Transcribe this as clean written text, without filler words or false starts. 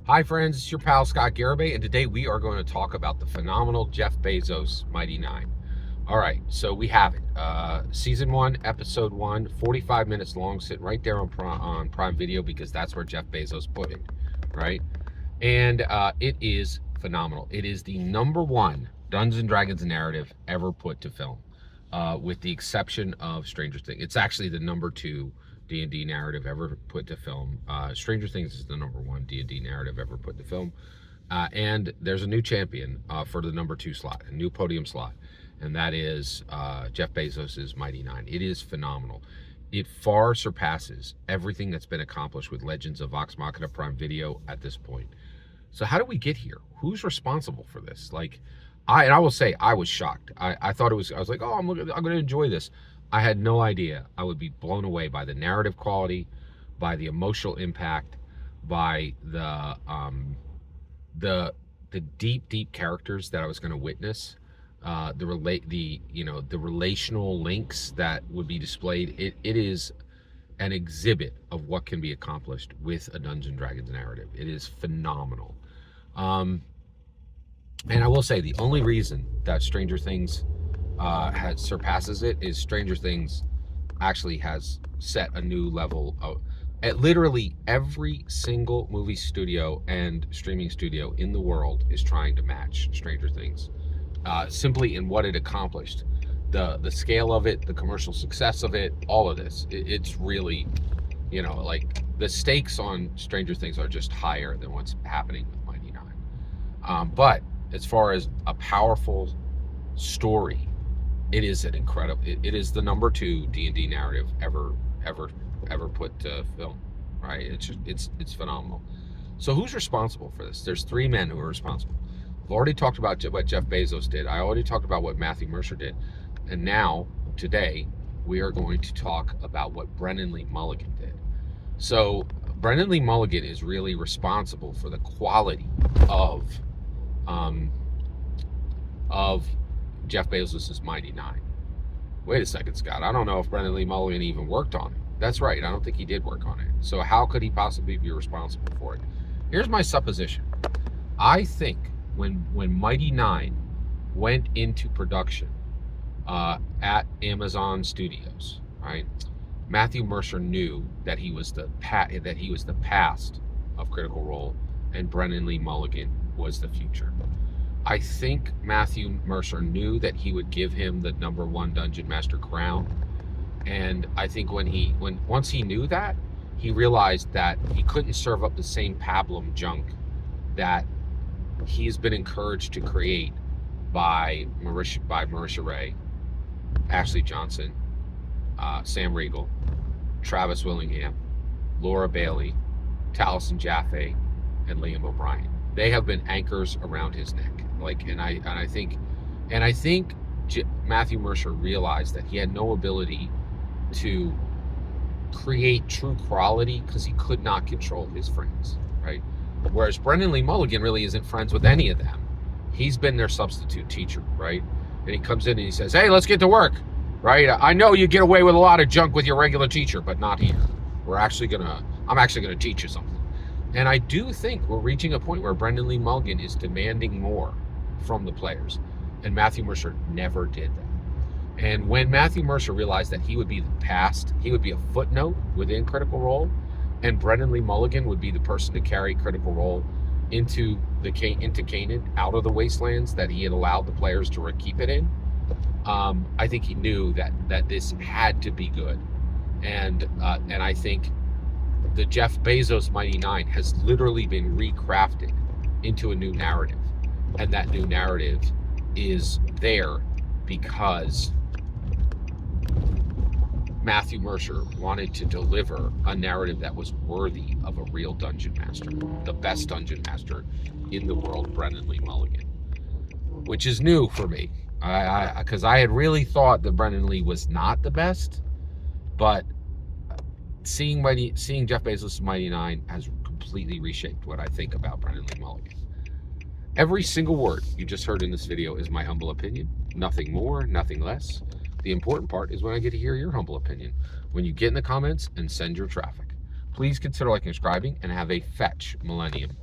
Hi friends, it's your pal Scott Garibay, and today we are going to talk about the phenomenal Jeff Bezos Mighty Nine. All right, so we have it. Season 1, Episode 1, 45 minutes long, sitting right there on Prime Video because that's where Jeff Bezos put it, right? And it is phenomenal. It is the #1 Dungeons & Dragons narrative ever put to film, with the exception of Stranger Things. It's actually the #2 D&D narrative ever put to film. Stranger Things is the #1 D&D narrative ever put to film. And there's a new champion for the #2 slot, a new podium slot, and that is Jeff Bezos' Mighty Nine. It is phenomenal. It far surpasses everything that's been accomplished with Legends of Vox Machina Prime Video at this point. So how did we get here? Who's responsible for this? I will say I was shocked. I thought I was like, oh, I'm going to enjoy this. I had no idea I would be blown away by the narrative quality, by the emotional impact, by the deep characters that I was going to witness, the relational links that would be displayed. It is an exhibit of what can be accomplished with a Dungeons & Dragons narrative. It is phenomenal. And I will say the only reason that Stranger Things surpasses it is Stranger Things actually has set a new level of, at literally every single movie studio and streaming studio in the world is trying to match Stranger Things, simply in what it accomplished, the scale of it, the commercial success of it, all of this. It's really, like the stakes on Stranger Things are just higher than what's happening with Mighty Nine. But as far as a powerful story, it is an incredible. It is the #2 D&D narrative ever put to film. Right? It's phenomenal. So who's responsible for this? There's 3 men who are responsible. I've already talked about what Jeff Bezos did. I already talked about what Matthew Mercer did, and now today we are going to talk about what Brennan Lee Mulligan did. So Brennan Lee Mulligan is really responsible for the quality of Jeff Bezos' Mighty Nine. Wait a second, Scott. I don't know if Brennan Lee Mulligan even worked on it. That's right. I don't think he did work on it. So how could he possibly be responsible for it? Here's my supposition. I think when Mighty Nine went into production at Amazon Studios, right? Matthew Mercer knew that he was the past of Critical Role, and Brennan Lee Mulligan was the future. I think Matthew Mercer knew that he would give him the #1 Dungeon Master crown, and I think once he knew that, he realized that he couldn't serve up the same pablum junk that he's been encouraged to create by Marisha Ray, Ashley Johnson, Sam Riegel, Travis Willingham, Laura Bailey, Taliesin Jaffe, and Liam O'Brien. They have been anchors around his neck. I think Matthew Mercer realized that he had no ability to create true quality because he could not control his friends, right? Whereas Brennan Lee Mulligan really isn't friends with any of them. He's been their substitute teacher, right? And he comes in and he says, hey, let's get to work, right? I know you get away with a lot of junk with your regular teacher, but not here. I'm actually gonna teach you something. And I do think we're reaching a point where Brennan Lee Mulligan is demanding more from the players, and Matthew Mercer never did that. And when Matthew Mercer realized that he would be the past, he would be a footnote within Critical Role, and Brennan Lee Mulligan would be the person to carry Critical Role into Canaan, out of the wastelands that he had allowed the players to keep it in. I think he knew that this had to be good, and I think the Jeff Bezos Mighty Nine has literally been recrafted into a new narrative. And that new narrative is there because Matthew Mercer wanted to deliver a narrative that was worthy of a real dungeon master, the best dungeon master in the world, Brennan Lee Mulligan, which is new for me. Because I had really thought that Brennan Lee was not the best, but seeing Jeff Bezos' Mighty Nine has completely reshaped what I think about Brennan Lee Mulligan. Every single word you just heard in this video is my humble opinion. Nothing more, nothing less. The important part is when I get to hear your humble opinion, when you get in the comments and send your traffic. Please consider liking and subscribing, and have a fetch millennium.